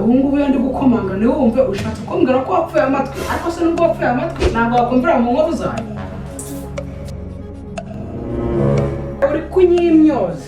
ubu ngubu iyo ndi gukomanga niwe wumve ushatse kumbwira ko wapfuye amatwi ariko se nubwo wapfuye amatwi ntabwo wakumvira mu nkovu zawe uri kunyimyoza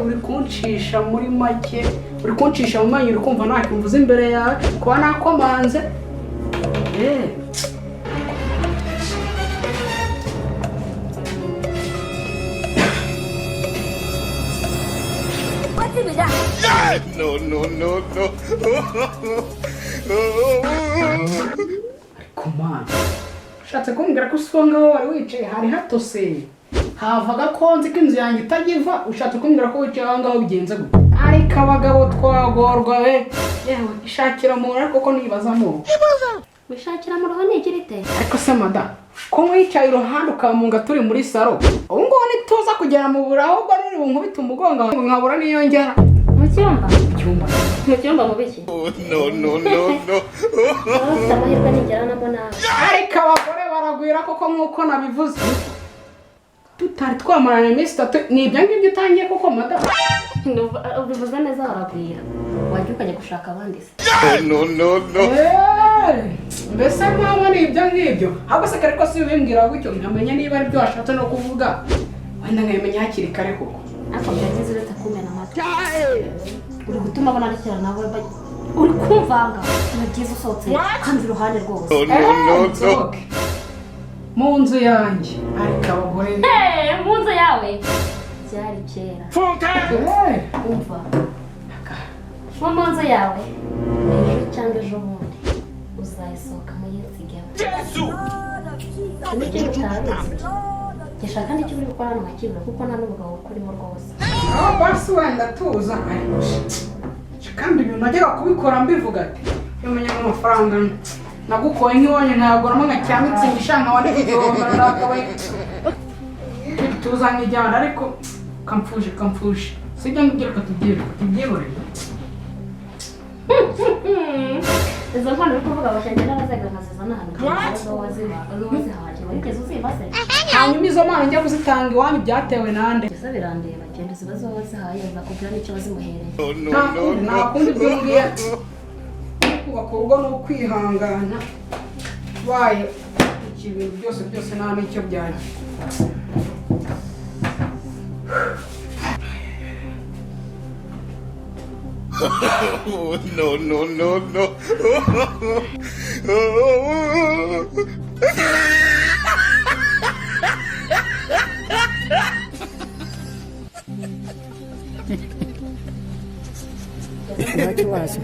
uri kuncisha muri make uri kuncisha mu manyu uri kumva ntacyo mvuze imbere yawe kuba nakomanze No. Come on. Ushatse kumbwira ko usongaho wari wicaye hari hatose havaga konzi ko inzu yanjye itagiva ushatse kumbwira ko wicaye aho ngaho bigenze gute ariko abagabo twagorwa we yewe ishakira mu rugo kuko nibazamo wishakira mu rugo nigirite ariko se mada ko wicaye iruhande ukamunga turi muri saro ubu ngubu nituza kugera mu bura ahubwo nuri bunkubita umugongo nkabura niyo ngera mu cyumba mu cyumba mu biki No. ufite amahirwe nigeranamo nawe ariko abagore baragwira koko nk'uko nabivuze tutari twamarana iminsi itatu ni ibyo ngibyo utangiye koko mada ubivuze neza baragwira wajya ukajya gushaka abandi se No. mbese mpamvu ni ibyo ngibyo ahubwo se kare ko si ubimbwira gutyo nkamenya niba ari byo washatse no kuvuga wenda nkabimenya hakiri kare koko ariko byagize uretse kumena amatwi uri gutuma abona arekera nawe uri kumvanga ni byiza usohotse kandi iruhande rwose No. mu nzu yanjye ariko abagore mu nzu yawe byari kera umva nko mu nzu yawe ejo cyangwa ejo bundi uzayisohokamo yitsigemo nibyo utabizi gishaka n'icyo uri gukora hano nkakibura kuko nta n'umugabo ukurimo rwose aho basi wenda tuza kandi ibintu najyaga kubikora mbivuga ati yamenya n'amafaranga nagukoye nk'iwanyu ntaguramo nka cya mitsingi ishanga wari kugihomba nakabaye tuza nk'ijyana ariko kampfushe sijya ngibyo reka tubyihorere izo nkono uri kuvuga abashyenge n'abazaga nkazizana hano wazihaje warigeze uziba se hanyuma izo mpano njya kuzitanga iwanyu byatewe nande ese birandeba genda uzibaze uwo wazihaye bakubwira n'icyo wazimuhereye nta kundi bw'imbwiye kubaka urugo ni ukwihangana baye ibintu byose nta n'icyo byaje No. ntakibazo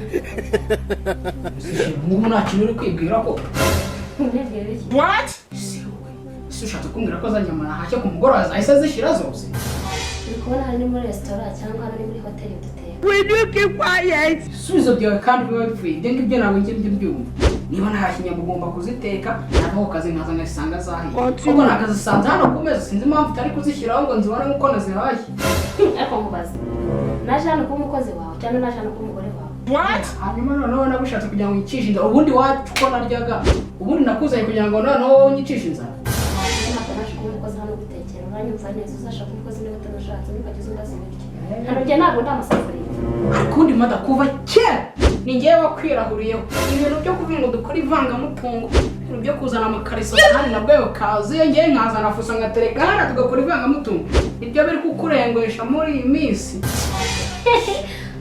ubu nta kintu uri kwibwira ko what ese ushatse kumbwira ko za nyama nahashye ku mugoroba zahise zishira zose uri kubona hari ni muri resitora cyangwa hari muri hoteli duteka will you keep quiet ibisubizo byawe kandi biba bipfuye ibyo ngibyo ntabwo ngibyo byumva niba ntahashye inyama ugomba kuziteka nava ku kazi nkaza nkazisanga zahiye ubwo nakazisanze hano ku meza sinzi impamvu utari kuzishyiraho ngo nzibone nk'uko nazihashye ariko nkubaze naje hano kuba umukozi wawe cyangwa naje hano kuba umugore wawe hanyuma noneho nagushatse kugira ngo unyicishe inzara ubundi wacu uko naryaga ubundi nakuzanye kugira ngo noneho unyicishe inzara ntabwo naje kuba umukozi hano gutekera uranyumva neza uzashaka umukozi niba utanashatse ntukagize ubaza ibiryo hano njye ntabwo ndi amasafuriya akundi mada kuva kera ni ngewe wakwirahuriyeho ibintu byo kuvuga ngo dukore ivangamutungo ibintu byo kuzana amakariso kandi nabwo kazuye ngewe nkazana fuso ngatereka hano tugakora ivangamutungo ibyo biri kukurengesha muri iyi minsi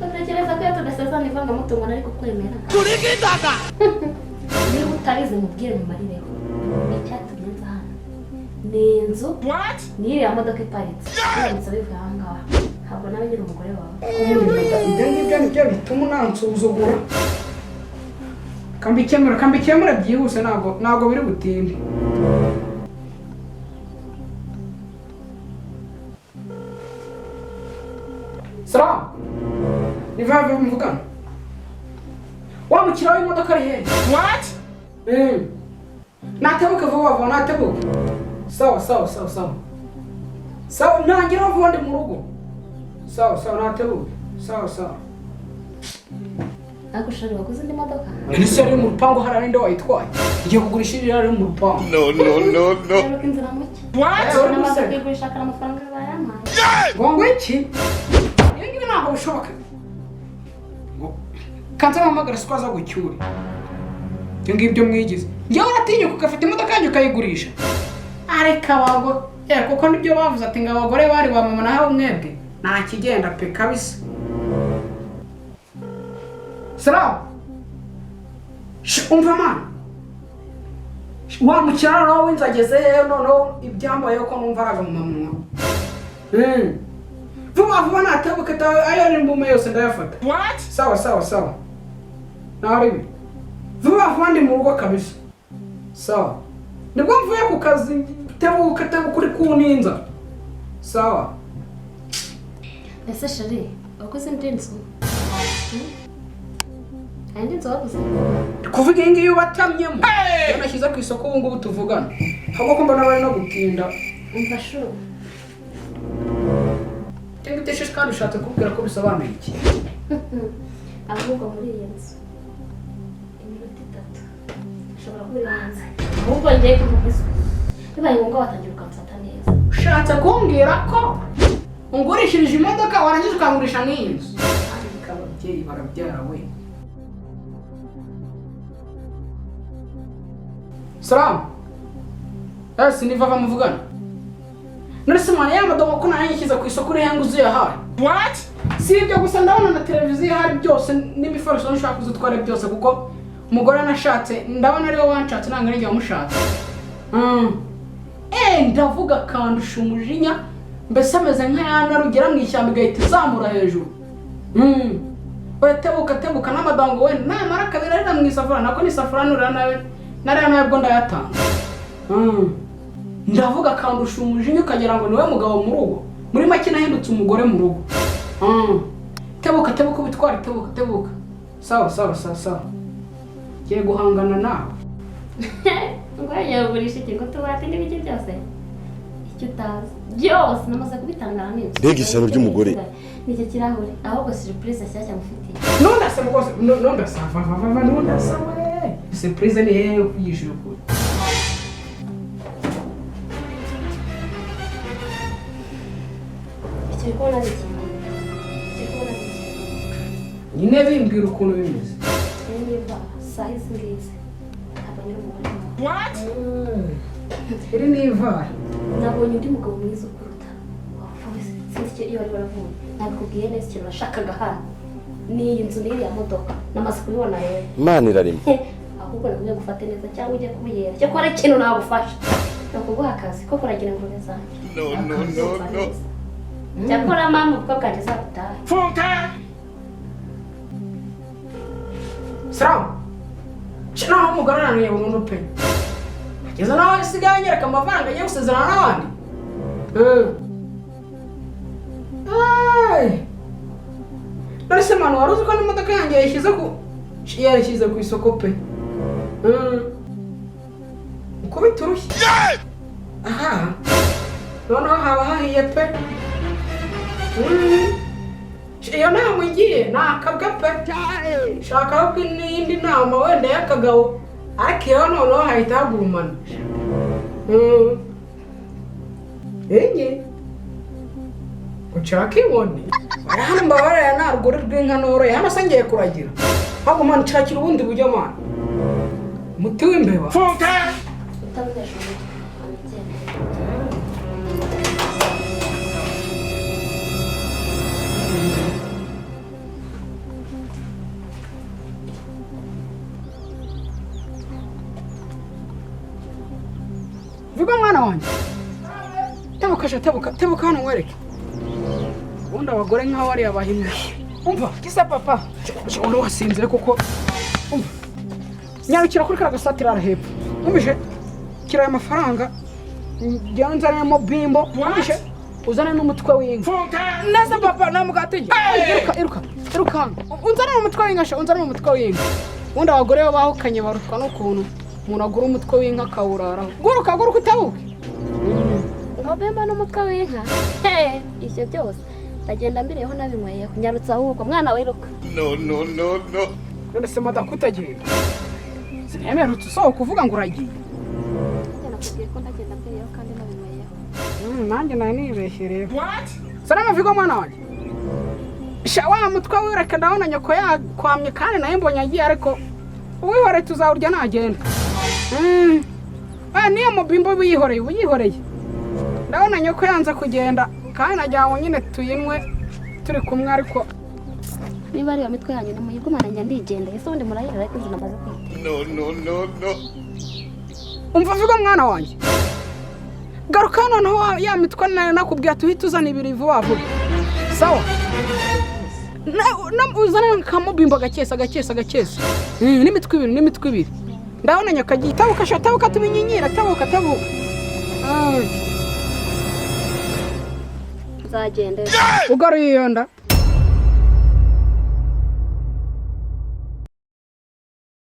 utekereza ko iyo tudasezerana ivangamutungo nari kukwemera turigitaga niba utabizi mubwire mumarireho icyatumye nza hano ni inzu n'iriya modoka iparitse uramutse bivuye aha ngaha ntabwo nawe nyiri umugore wawe ibyo ngibyo nibyo bituma unansuzugura kambikemura byihuse ntabwo biri butinde salamu ni vave mvugana wa mukiriya w'imodoka ari hehe natebuke vuba vuba natebuke sawa ntangira vuba ndi mu rugo sawa natebuke sawa ariko ushari waguze indi modoka ese ari mu rupangu hari ninde wayitwaye igiye kugurisha iri ari mu rupangu No. rero inzira muke namaze kuyigurisha akara amafaranga bayampaye ngo iki ibi ngibi ntabwo bishoboka kanza bahamagara siko aza gucyura ibyo ngibyo mwigize njyewe uratinyuka ugafata imodoka yanjye ukayigurisha areka abagore kuko nibyo bavuze ati ngo abagore bari ba mama naho mwebwe nta kigenda pe kabisa Salamu umva mana wa mukiraro w'inzageze noneho ibyambaye ko numva araga mu mama vuba natebuka ayo ni mbume yose ndayafata sawa nari vuba ndi mu rugo kabisa sawa nibwo mvuye ku kazi tebuka kuri kuninza sawa ese shari wakoze ndinzo kandi nzo wakoze kuvuga ingi yubatamyemo yanashyize ku isoko ubu ngubu tuvugana ahubwo ko mbona bari no gutinda umva shuru Tengiteshe kandi ushatse kubwira ko bisobanuye iki ahubwo muri iyi nzu iminota 3 ushobora kubira hanze ahubwo ngiye kuvuga bibaye ngombwa watangira ukamfata neza ushatse kumbwira ko ungurishirije imodoka warangiza ukangurisha n'iyi nzu ariko ababyeyi barabyara we Salamu ese niva bamuvugana Nurse mwana y'amadomo ko nanyishyize ku isoko riyanguze yahaye. What? Si ibyo gusa ndabona na televiziyo hari byose n'imifarisho nshaka kuzitwara byose kuko umugore nashatse ndabona ariwe wanshatse nanga nijye wamushatse. Ndavuga kandusha umujinya mbese ameze nk'ayana rugera mu ishyamba igahita izamura hejuru. Tebuka n'amadango we namara kabirarira mu isafuriya nako ni isafuriya nurira nawe nariya nabwo ndayatanga. Ndavuga kandusha umujinya ukagera ngo niwe mugabo mu rugo muri make nahindutse umugore mu rugo. Tebuka bitwara tebuka. Sawa. Giye guhangana nawe. Ngwaya burisha iki ngo tubate n'ibiki byose. Icyo utazi. Byose namaze kubitangana neza. Mbega ishyano ry'umugore. Nicyo kirahuri ahubwo surprise nshyashya mufitiye. Nondasa rwose nondasa we. Surprise ni yewe kuyishura ukuri. Chikona niki. Nyine bimbwira ukuntu bimeze. Niba size ngize. Abanyura mu bari. What? Iri ni ivara. Nabonye undi mugabo mwiza ukuruta. Sinzi icyo iyo bari baravuye. Nakubwiye neza ikintu nashakaga hano. Ni inzu niri ya modoka. Namaze kubibona rero. Imana irarimo. Ahubwo nagiye gufata neza cyangwa ujye kubiyera. Cyo kora ikintu nagufasha. Nakuguha akazi ko kuragira ngo nezanjye. No. Cyakora mama uko bwageze gutaha. Funka! Salamu. Chana umugore naniye burundu pe. Ageze nawe isigaye nyereka amafaranga agiye gusezerana n'abandi. Nonese manu waruzi ko n'imodoka yanjye yayishyize ku isoko pe. Uko biturushye. Aha. Noneho haba hahiye pe. Iyo nama ngiye nakabwa pe. Shaka ko n'indi nama wenda y'akagabo ariko iyo noneho hahita hagurumana. Enye ushaka ibone hano mbabarira narugore rw'inka noroye hano se ngiye kuragira ahubwo mana nshakira ubundi buryo mana muti w'imbeba funka vuga mwana wanjye tebuka hano nkwereke ubundi abagore nk'aho ari abahimwe umva kisa papa ushobora wasinzire kuko umva nyarukira kuri kara gasatira arahepfo umvishe kiraye amafaranga nzanemo bimbo umvishe uzane n'umutwe w'inka neza papa namugatege iruka unzane n'umutwe w'inka unzane n'umutwe w'inka ubundi abagore bo bahukanye barutwa n'ukuntu umuntu agura umutwe w'inka akawuraraho guruka utabuke Ngobemba n'umutwe w'inka. Icyo byose ndagenda mbireho nabinyweye kunyarutsa ahubwo mwana wiruka. No. None se madakutagiye. Sinemerutse so kuvuga ngo uragiye. Nakubwiye ko ndagenda mbireho kandi nabinyweye. Nanjye nari nibeshereye. What? Salama vigo mwana wanjye. wa mutwe wireke ndabona nyoko yakwamye kandi nayo mbonye agiye ariko uwihoreye tuzawurya nagenda. Niyo mubimbo uyihoreye ndabona nyoko yanze kugenda kandi najyawe nyine tuyinwe turi kumwe ariko niba ari mitwe yanyu namuyigumana njya ndigendeye ese ubundi murayirira ariko inzu namaze kwita. No. umva vuga mwana wanjye garuka noneho ya mitwe nayo nakubwiye tuhita uzana ibiri vuba vuba sawa uzana kamubimbo gakesa n'imitwe ibiri ndabona nyakagiye tabuka tuminyinyira tabuka nzagende ugaruye iyo nda